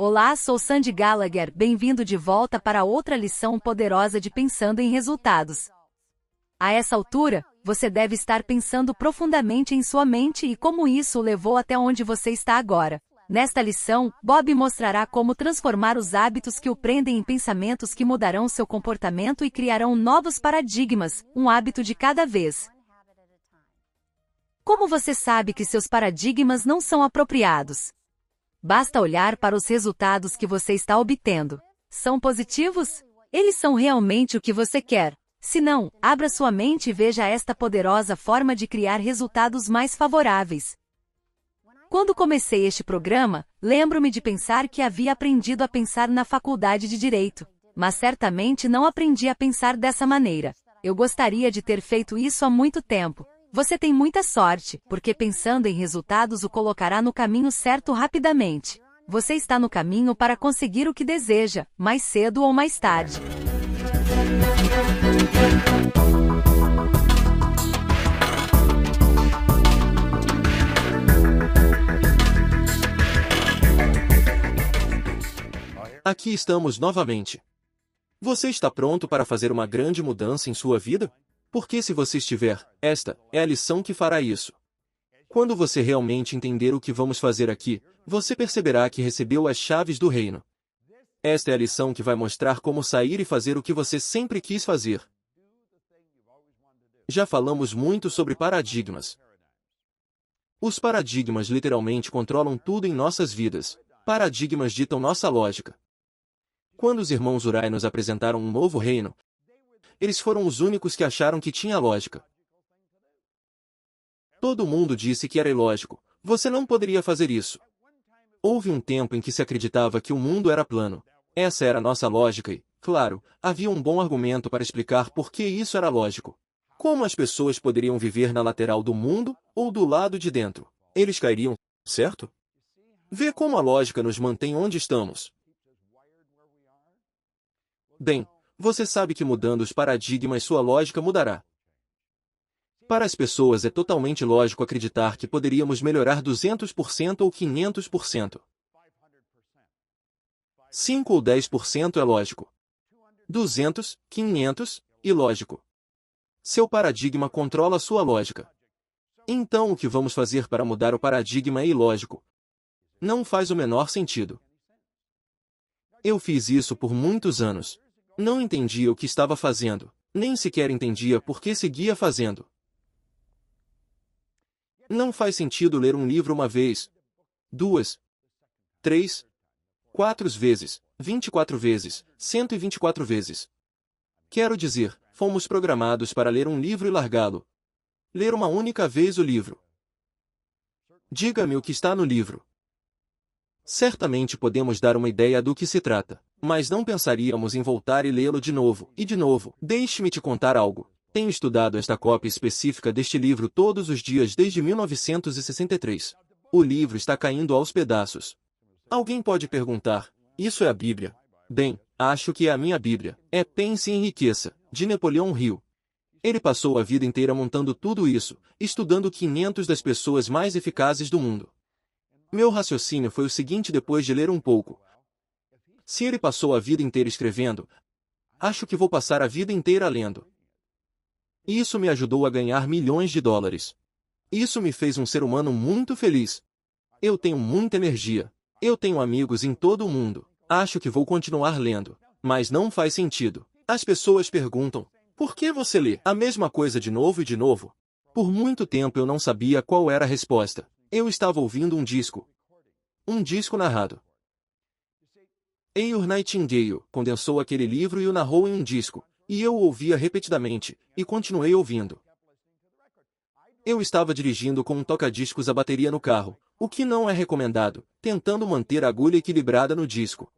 Olá, sou Sandy Gallagher, bem-vindo de volta para outra lição poderosa de Pensando em Resultados. A essa altura, você deve estar pensando profundamente em sua mente e como isso o levou até onde você está agora. Nesta lição, Bob mostrará como transformar os hábitos que o prendem em pensamentos que mudarão seu comportamento e criarão novos paradigmas, um hábito de cada vez. Como você sabe que seus paradigmas não são apropriados? Basta olhar para os resultados que você está obtendo. São positivos? Eles são realmente o que você quer. Se não, abra sua mente e veja esta poderosa forma de criar resultados mais favoráveis. Quando comecei este programa, lembro-me de pensar que havia aprendido a pensar na faculdade de Direito, mas certamente não aprendi a pensar dessa maneira. Eu gostaria de ter feito isso há muito tempo. Você tem muita sorte, porque pensando em resultados o colocará no caminho certo rapidamente. Você está no caminho para conseguir o que deseja, mais cedo ou mais tarde. Aqui estamos novamente. Você está pronto para fazer uma grande mudança em sua vida? Porque se você estiver, esta é a lição que fará isso. Quando você realmente entender o que vamos fazer aqui, você perceberá que recebeu as chaves do reino. Esta é a lição que vai mostrar como sair e fazer o que você sempre quis fazer. Já falamos muito sobre paradigmas. Os paradigmas literalmente controlam tudo em nossas vidas. Paradigmas ditam nossa lógica. Quando os irmãos Urai nos apresentaram um novo reino, eles foram os únicos que acharam que tinha lógica. Todo mundo disse que era ilógico. Você não poderia fazer isso. Houve um tempo em que se acreditava que o mundo era plano. Essa era a nossa lógica e, claro, havia um bom argumento para explicar por que isso era lógico. Como as pessoas poderiam viver na lateral do mundo ou do lado de dentro? Eles cairiam, certo? Vê como a lógica nos mantém onde estamos. Bem, você sabe que mudando os paradigmas sua lógica mudará. Para as pessoas é totalmente lógico acreditar que poderíamos melhorar 200% ou 500%. 5 ou 10% é lógico. 200, 500, ilógico. Seu paradigma controla sua lógica. Então o que vamos fazer para mudar o paradigma é ilógico. Não faz o menor sentido. Eu fiz isso por muitos anos. Não entendia o que estava fazendo, nem sequer entendia por que seguia fazendo. Não faz sentido ler um livro uma vez, 2, 3, 4 vezes, 24 vezes, 124 vezes. Quero dizer, fomos programados para ler um livro e largá-lo. Ler uma única vez o livro. Diga-me o que está no livro. Certamente podemos dar uma ideia do que se trata, mas não pensaríamos em voltar e lê-lo de novo, e de novo. Deixe-me te contar algo. Tenho estudado esta cópia específica deste livro todos os dias desde 1963. O livro está caindo aos pedaços. Alguém pode perguntar, isso é a Bíblia? Bem, acho que é a minha Bíblia. É Pense e Enriqueça, de Napoleão Hill. Ele passou a vida inteira montando tudo isso, estudando 500 das pessoas mais eficazes do mundo. Meu raciocínio foi o seguinte depois de ler um pouco. Se ele passou a vida inteira escrevendo, acho que vou passar a vida inteira lendo. Isso me ajudou a ganhar milhões de dólares. Isso me fez um ser humano muito feliz. Eu tenho muita energia. Eu tenho amigos em todo o mundo. Acho que vou continuar lendo. Mas não faz sentido. As pessoas perguntam, por que você lê a mesma coisa de novo e de novo? Por muito tempo eu não sabia qual era a resposta. Eu estava ouvindo um disco. Um disco narrado. Eeyore Nightingale condensou aquele livro e o narrou em um disco, e eu o ouvia repetidamente, e continuei ouvindo. Eu estava dirigindo com um toca-discos a bateria no carro, o que não é recomendado, tentando manter a agulha equilibrada no disco.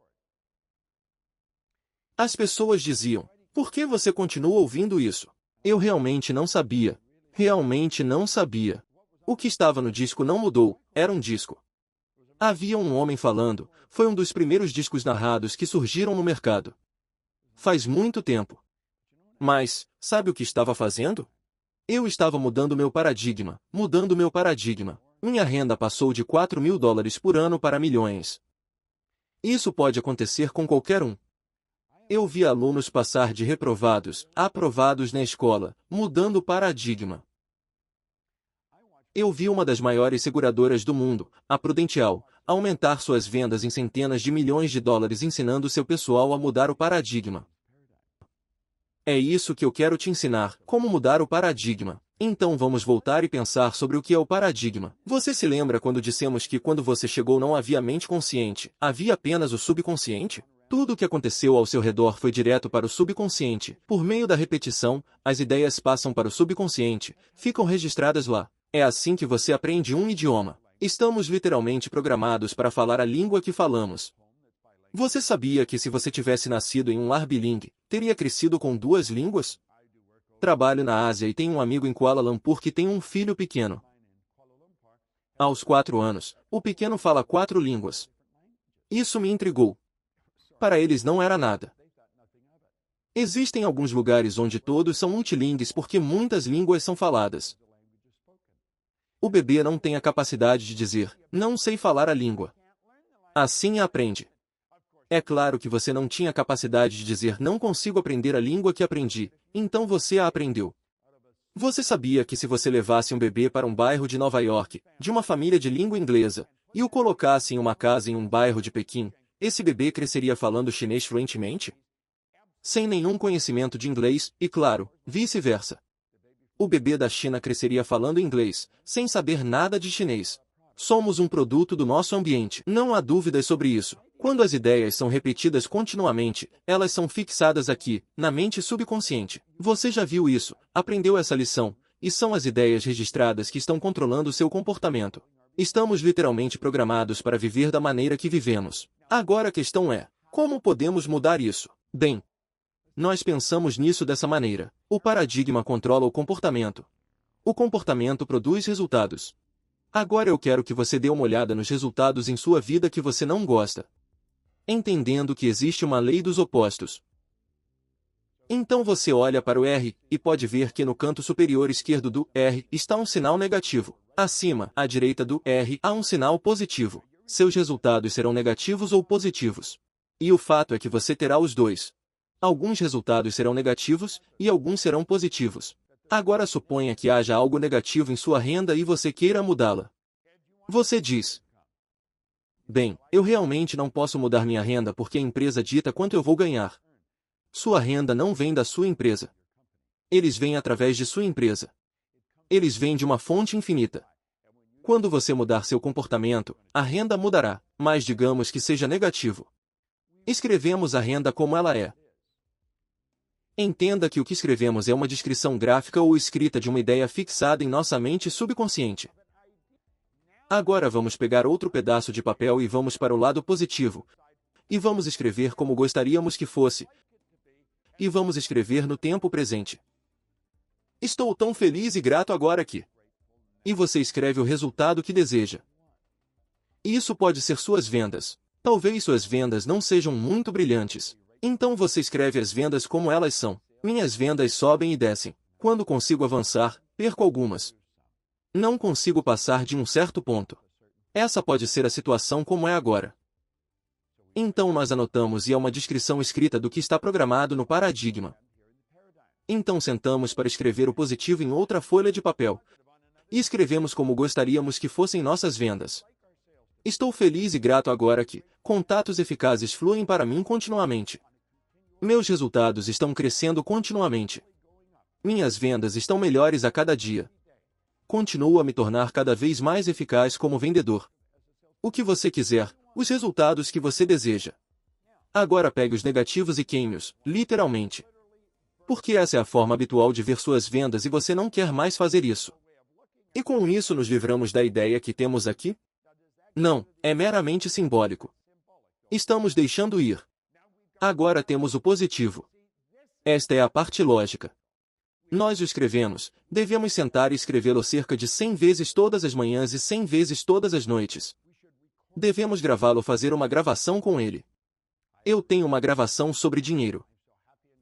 As pessoas diziam, por que você continua ouvindo isso? Eu realmente não sabia. Realmente não sabia. O que estava no disco não mudou, era um disco. Havia um homem falando, foi um dos primeiros discos narrados que surgiram no mercado. Faz muito tempo. Mas, sabe o que estava fazendo? Eu estava mudando meu paradigma, mudando meu paradigma. Minha renda passou de $4.000 por ano para milhões. Isso pode acontecer com qualquer um. Eu vi alunos passar de reprovados a aprovados na escola, mudando o paradigma. Eu vi uma das maiores seguradoras do mundo, a Prudential, aumentar suas vendas em centenas de milhões de dólares ensinando seu pessoal a mudar o paradigma. É isso que eu quero te ensinar, como mudar o paradigma. Então vamos voltar e pensar sobre o que é o paradigma. Você se lembra quando dissemos que quando você chegou não havia mente consciente, havia apenas o subconsciente? Tudo o que aconteceu ao seu redor foi direto para o subconsciente. Por meio da repetição, as ideias passam para o subconsciente, ficam registradas lá. É assim que você aprende um idioma. Estamos literalmente programados para falar a língua que falamos. Você sabia que se você tivesse nascido em um lar bilíngue, teria crescido com 2 línguas? Trabalho na Ásia e tenho um amigo em Kuala Lumpur que tem um filho pequeno. Aos 4 anos, o pequeno fala 4 línguas. Isso me intrigou. Para eles não era nada. Existem alguns lugares onde todos são multilíngues porque muitas línguas são faladas. O bebê não tem a capacidade de dizer, não sei falar a língua. Assim aprende. É claro que você não tinha capacidade de dizer não consigo aprender a língua que aprendi, então você a aprendeu. Você sabia que se você levasse um bebê para um bairro de Nova York, de uma família de língua inglesa, e o colocasse em uma casa em um bairro de Pequim, esse bebê cresceria falando chinês fluentemente? Sem nenhum conhecimento de inglês, e claro, vice-versa. O bebê da China cresceria falando inglês, sem saber nada de chinês. Somos um produto do nosso ambiente. Não há dúvidas sobre isso. Quando as ideias são repetidas continuamente, elas são fixadas aqui, na mente subconsciente. Você já viu isso, aprendeu essa lição, e são as ideias registradas que estão controlando seu comportamento. Estamos literalmente programados para viver da maneira que vivemos. Agora a questão é, como podemos mudar isso? Bem, nós pensamos nisso dessa maneira. O paradigma controla o comportamento. O comportamento produz resultados. Agora eu quero que você dê uma olhada nos resultados em sua vida que você não gosta. Entendendo que existe uma lei dos opostos. Então você olha para o R, e pode ver que no canto superior esquerdo do R está um sinal negativo. Acima, à direita do R, há um sinal positivo. Seus resultados serão negativos ou positivos. E o fato é que você terá os dois. Alguns resultados serão negativos, e alguns serão positivos. Agora suponha que haja algo negativo em sua renda e você queira mudá-la. Você diz: bem, eu realmente não posso mudar minha renda porque a empresa dita quanto eu vou ganhar. Sua renda não vem da sua empresa. Eles vêm através de sua empresa. Eles vêm de uma fonte infinita. Quando você mudar seu comportamento, a renda mudará, mas digamos que seja negativo. Escrevemos a renda como ela é. Entenda que o que escrevemos é uma descrição gráfica ou escrita de uma ideia fixada em nossa mente subconsciente. Agora vamos pegar outro pedaço de papel e vamos para o lado positivo. E vamos escrever como gostaríamos que fosse. E vamos escrever no tempo presente. Estou tão feliz e grato agora que. E você escreve o resultado que deseja. Isso pode ser suas vendas. Talvez suas vendas não sejam muito brilhantes. Então você escreve as vendas como elas são. Minhas vendas sobem e descem. Quando consigo avançar, perco algumas. Não consigo passar de um certo ponto. Essa pode ser a situação como é agora. Então nós anotamos e é uma descrição escrita do que está programado no paradigma. Então sentamos para escrever o positivo em outra folha de papel. E escrevemos como gostaríamos que fossem nossas vendas. Estou feliz e grato agora que contatos eficazes fluem para mim continuamente. Meus resultados estão crescendo continuamente. Minhas vendas estão melhores a cada dia. Continuo a me tornar cada vez mais eficaz como vendedor. O que você quiser, os resultados que você deseja. Agora pegue os negativos e queime-os, literalmente. Porque essa é a forma habitual de ver suas vendas e você não quer mais fazer isso. E com isso nos livramos da ideia que temos aqui? Não, é meramente simbólico. Estamos deixando ir. Agora temos o positivo. Esta é a parte lógica. Nós o escrevemos, devemos sentar e escrevê-lo cerca de 100 vezes todas as manhãs e 100 vezes todas as noites. Devemos gravá-lo, fazer uma gravação com ele. Eu tenho uma gravação sobre dinheiro.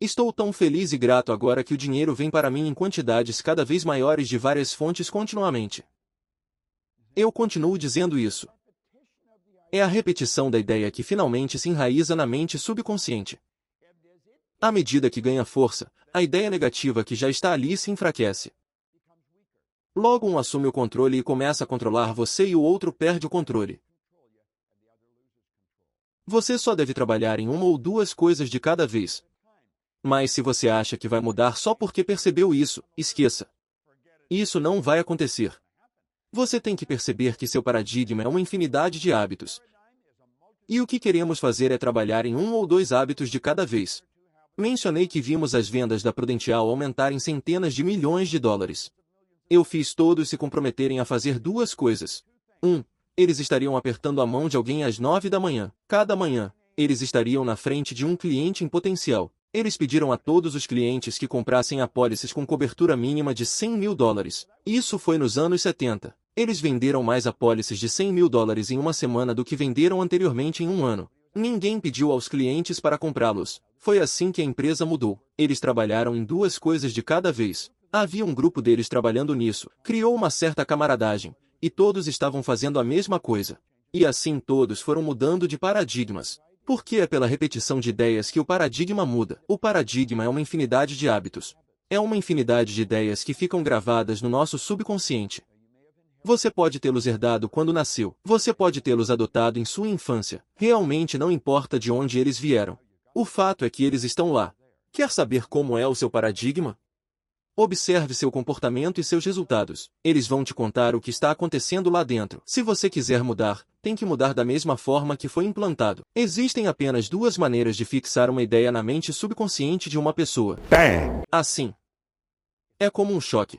Estou tão feliz e grato agora que o dinheiro vem para mim em quantidades cada vez maiores de várias fontes continuamente. Eu continuo dizendo isso. É a repetição da ideia que finalmente se enraiza na mente subconsciente. À medida que ganha força, a ideia negativa que já está ali se enfraquece. Logo um assume o controle e começa a controlar você e o outro perde o controle. Você só deve trabalhar em uma ou duas coisas de cada vez. Mas se você acha que vai mudar só porque percebeu isso, esqueça. Isso não vai acontecer. Você tem que perceber que seu paradigma é uma infinidade de hábitos. E o que queremos fazer é trabalhar em um ou dois hábitos de cada vez. Mencionei que vimos as vendas da Prudential aumentarem centenas de milhões de dólares. Eu fiz todos se comprometerem a fazer duas coisas. 1. Eles estariam apertando a mão de alguém às 9 da manhã. Cada manhã, eles estariam na frente de um cliente em potencial. Eles pediram a todos os clientes que comprassem apólices com cobertura mínima de 100 mil dólares. Isso foi nos anos 70. Eles venderam mais apólices de 100 mil dólares em uma semana do que venderam anteriormente em um ano. Ninguém pediu aos clientes para comprá-los. Foi assim que a empresa mudou. Eles trabalharam em duas coisas de cada vez. Havia um grupo deles trabalhando nisso. Criou uma certa camaradagem. E todos estavam fazendo a mesma coisa. E assim todos foram mudando de paradigmas. Porque é pela repetição de ideias que o paradigma muda. O paradigma é uma infinidade de hábitos. É uma infinidade de ideias que ficam gravadas no nosso subconsciente. Você pode tê-los herdado quando nasceu. Você pode tê-los adotado em sua infância. Realmente não importa de onde eles vieram. O fato é que eles estão lá. Quer saber como é o seu paradigma? Observe seu comportamento e seus resultados. Eles vão te contar o que está acontecendo lá dentro. Se você quiser mudar, tem que mudar da mesma forma que foi implantado. Existem apenas duas maneiras de fixar uma ideia na mente subconsciente de uma pessoa. Bang! Assim. É como um choque.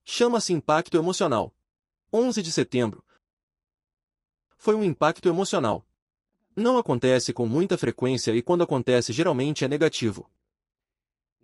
Chama-se impacto emocional. 11 de setembro. Foi um impacto emocional. Não acontece com muita frequência e quando acontece geralmente é negativo.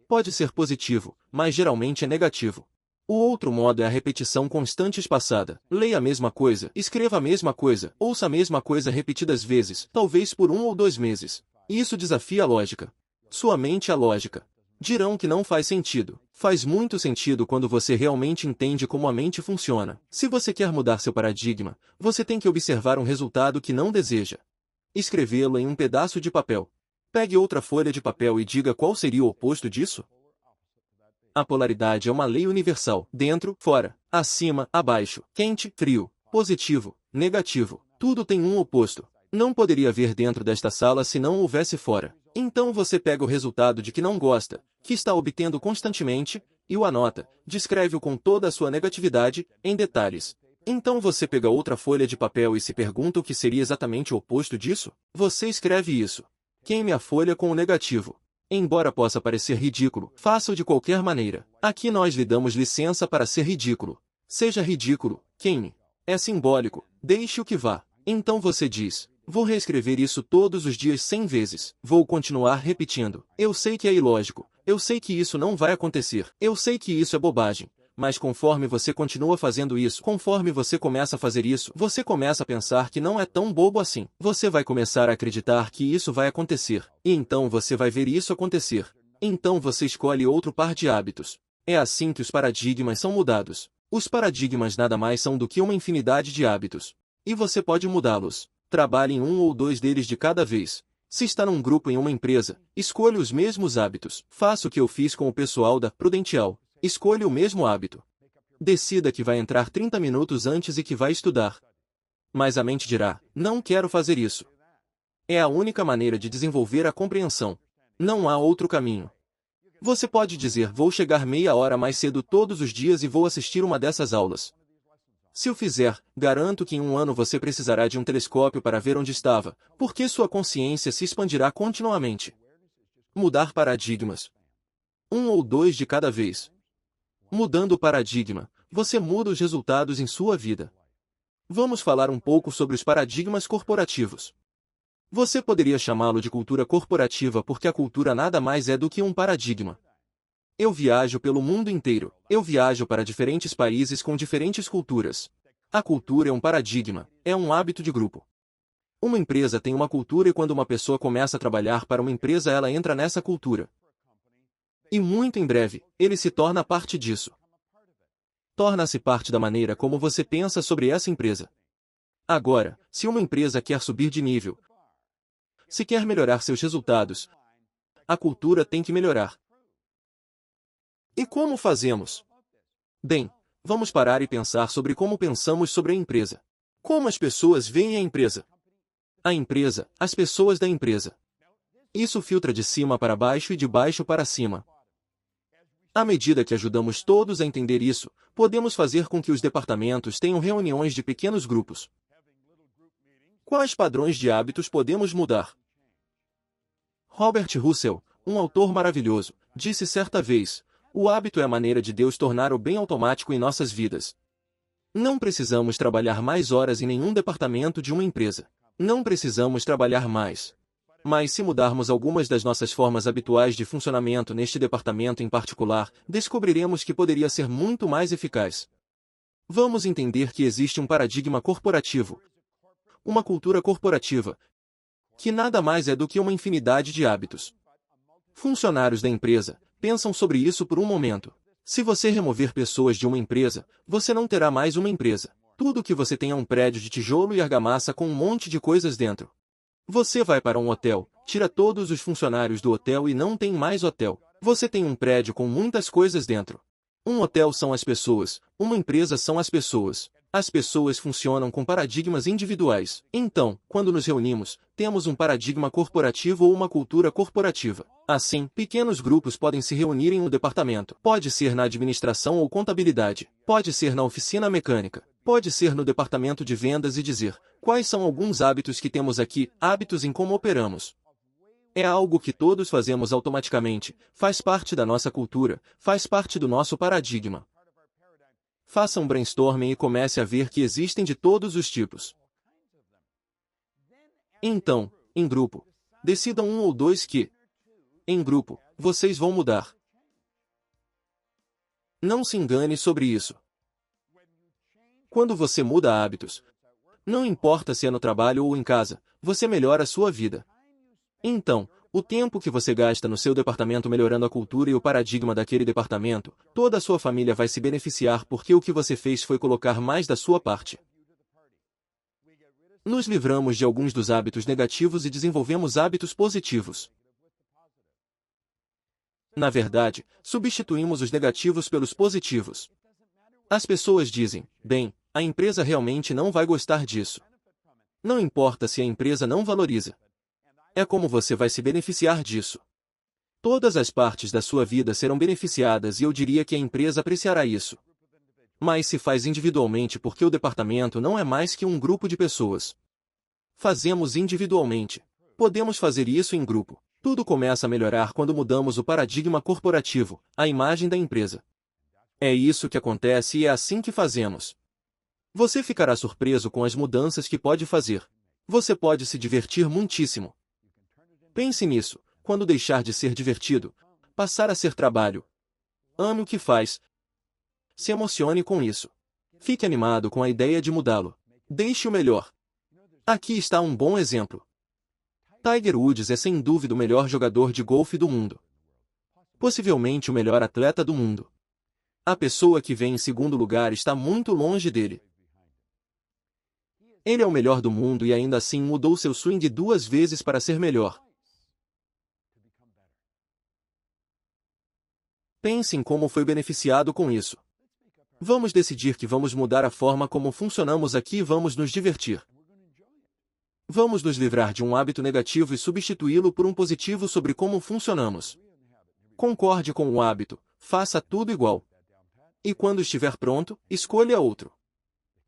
Pode ser positivo, mas geralmente é negativo. O outro modo é a repetição constante espaçada. Leia a mesma coisa, escreva a mesma coisa, ouça a mesma coisa repetidas vezes, talvez por 1 ou 2 meses. Isso desafia a lógica. Sua mente é a lógica. Dirão que não faz sentido. Faz muito sentido quando você realmente entende como a mente funciona. Se você quer mudar seu paradigma, você tem que observar um resultado que não deseja. Escrevê-lo em um pedaço de papel. Pegue outra folha de papel e diga qual seria o oposto disso. A polaridade é uma lei universal. Dentro, fora, acima, abaixo, quente, frio, positivo, negativo. Tudo tem um oposto. Não poderia haver dentro desta sala se não houvesse fora. Então você pega o resultado de que não gosta, que está obtendo constantemente, e o anota, descreve-o com toda a sua negatividade, em detalhes. Então você pega outra folha de papel e se pergunta o que seria exatamente o oposto disso? Você escreve isso. Queime a folha com o negativo. Embora possa parecer ridículo, faça-o de qualquer maneira. Aqui nós lhe damos licença para ser ridículo. Seja ridículo, queime. É simbólico, deixe o que vá. Então você diz, vou reescrever isso todos os dias 100 vezes. Vou continuar repetindo. Eu sei que é ilógico. Eu sei que isso não vai acontecer. Eu sei que isso é bobagem. Mas conforme você continua fazendo isso, conforme você começa a fazer isso, você começa a pensar que não é tão bobo assim. Você vai começar a acreditar que isso vai acontecer. E então você vai ver isso acontecer. Então você escolhe outro par de hábitos. É assim que os paradigmas são mudados. Os paradigmas nada mais são do que uma infinidade de hábitos. E você pode mudá-los. Trabalhe em um ou dois deles de cada vez. Se está num grupo em uma empresa, escolha os mesmos hábitos. Faça o que eu fiz com o pessoal da Prudential. Escolha o mesmo hábito. Decida que vai entrar 30 minutos antes e que vai estudar. Mas a mente dirá, não quero fazer isso. É a única maneira de desenvolver a compreensão. Não há outro caminho. Você pode dizer, vou chegar meia hora mais cedo todos os dias e vou assistir uma dessas aulas. Se o fizer, garanto que em um ano você precisará de um telescópio para ver onde estava, porque sua consciência se expandirá continuamente. Mudar paradigmas. 1 ou 2 de cada vez. Mudando o paradigma, você muda os resultados em sua vida. Vamos falar um pouco sobre os paradigmas corporativos. Você poderia chamá-lo de cultura corporativa porque a cultura nada mais é do que um paradigma. Eu viajo pelo mundo inteiro. Eu viajo para diferentes países com diferentes culturas. A cultura é um paradigma, é um hábito de grupo. Uma empresa tem uma cultura e quando uma pessoa começa a trabalhar para uma empresa ela entra nessa cultura. E muito em breve, ele se torna parte disso. Torna-se parte da maneira como você pensa sobre essa empresa. Agora, se uma empresa quer subir de nível, se quer melhorar seus resultados, a cultura tem que melhorar. E como fazemos? Bem, vamos parar e pensar sobre como pensamos sobre a empresa. Como as pessoas veem a empresa. A empresa, as pessoas da empresa. Isso filtra de cima para baixo e de baixo para cima. À medida que ajudamos todos a entender isso, podemos fazer com que os departamentos tenham reuniões de pequenos grupos. Quais padrões de hábitos podemos mudar? Robert Russell, um autor maravilhoso, disse certa vez: o hábito é a maneira de Deus tornar o bem automático em nossas vidas. Não precisamos trabalhar mais horas em nenhum departamento de uma empresa. Não precisamos trabalhar mais. Mas se mudarmos algumas das nossas formas habituais de funcionamento neste departamento em particular, descobriremos que poderia ser muito mais eficaz. Vamos entender que existe um paradigma corporativo, uma cultura corporativa, que nada mais é do que uma infinidade de hábitos. Funcionários da empresa, pensam sobre isso por um momento. Se você remover pessoas de uma empresa, você não terá mais uma empresa. Tudo que você tem é um prédio de tijolo e argamassa com um monte de coisas dentro. Você vai para um hotel, tira todos os funcionários do hotel e não tem mais hotel. Você tem um prédio com muitas coisas dentro. Um hotel são as pessoas, uma empresa são as pessoas. As pessoas funcionam com paradigmas individuais. Então, quando nos reunimos, temos um paradigma corporativo ou uma cultura corporativa. Assim, pequenos grupos podem se reunir em um departamento. Pode ser na administração ou contabilidade. Pode ser na oficina mecânica. Pode ser no departamento de vendas e dizer: quais são alguns hábitos que temos aqui, hábitos em como operamos. É algo que todos fazemos automaticamente, faz parte da nossa cultura, faz parte do nosso paradigma. Faça um brainstorming e comece a ver que existem de todos os tipos. Então, em grupo, decidam um ou dois que, em grupo, vocês vão mudar. Não se engane sobre isso. Quando você muda hábitos, não importa se é no trabalho ou em casa, você melhora a sua vida. Então, o tempo que você gasta no seu departamento melhorando a cultura e o paradigma daquele departamento, toda a sua família vai se beneficiar porque o que você fez foi colocar mais da sua parte. Nos livramos de alguns dos hábitos negativos e desenvolvemos hábitos positivos. Na verdade, substituímos os negativos pelos positivos. As pessoas dizem: bem, a empresa realmente não vai gostar disso. Não importa se a empresa não valoriza. É como você vai se beneficiar disso. Todas as partes da sua vida serão beneficiadas e eu diria que a empresa apreciará isso. Mas se faz individualmente porque o departamento não é mais que um grupo de pessoas. Fazemos individualmente. Podemos fazer isso em grupo. Tudo começa a melhorar quando mudamos o paradigma corporativo, a imagem da empresa. É isso que acontece e é assim que fazemos. Você ficará surpreso com as mudanças que pode fazer. Você pode se divertir muitíssimo. Pense nisso, quando deixar de ser divertido, passar a ser trabalho. Ame o que faz. Se emocione com isso. Fique animado com a ideia de mudá-lo. Deixe o melhor. Aqui está um bom exemplo. Tiger Woods é sem dúvida o melhor jogador de golfe do mundo. Possivelmente o melhor atleta do mundo. A pessoa que vem em segundo lugar está muito longe dele. Ele é o melhor do mundo e ainda assim mudou seu swing 2 vezes para ser melhor. Pense em como foi beneficiado com isso. Vamos decidir que vamos mudar a forma como funcionamos aqui e vamos nos divertir. Vamos nos livrar de um hábito negativo e substituí-lo por um positivo sobre como funcionamos. Concorde com o hábito, faça tudo igual. E quando estiver pronto, escolha outro.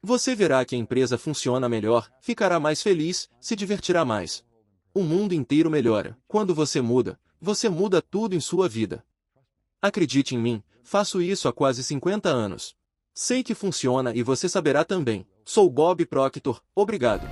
Você verá que a empresa funciona melhor, ficará mais feliz, se divertirá mais. O mundo inteiro melhora. Quando você muda tudo em sua vida. Acredite em mim, faço isso há quase 50 anos. Sei que funciona e você saberá também. Sou Bob Proctor, obrigado.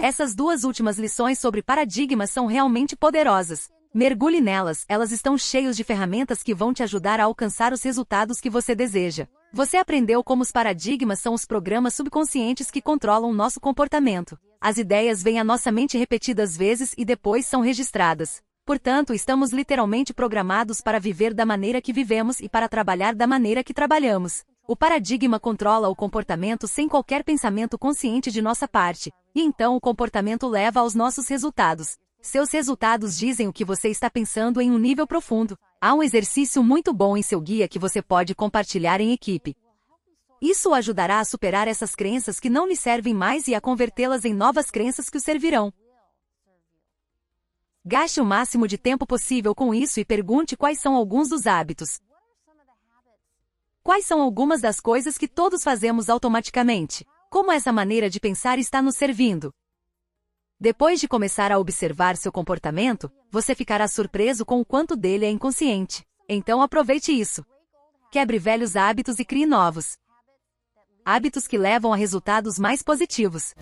Essas 2 últimas lições sobre paradigmas são realmente poderosas. Mergulhe nelas, elas estão cheias de ferramentas que vão te ajudar a alcançar os resultados que você deseja. Você aprendeu como os paradigmas são os programas subconscientes que controlam nosso comportamento. As ideias vêm à nossa mente repetidas vezes e depois são registradas. Portanto, estamos literalmente programados para viver da maneira que vivemos e para trabalhar da maneira que trabalhamos. O paradigma controla o comportamento sem qualquer pensamento consciente de nossa parte, e então o comportamento leva aos nossos resultados. Seus resultados dizem o que você está pensando em um nível profundo. Há um exercício muito bom em seu guia que você pode compartilhar em equipe. Isso o ajudará a superar essas crenças que não lhe servem mais e a convertê-las em novas crenças que o servirão. Gaste o máximo de tempo possível com isso e pergunte quais são alguns dos hábitos. Quais são algumas das coisas que todos fazemos automaticamente? Como essa maneira de pensar está nos servindo? Depois de começar a observar seu comportamento, você ficará surpreso com o quanto dele é inconsciente. Então aproveite isso. Quebre velhos hábitos e crie novos. Hábitos que levam a resultados mais positivos.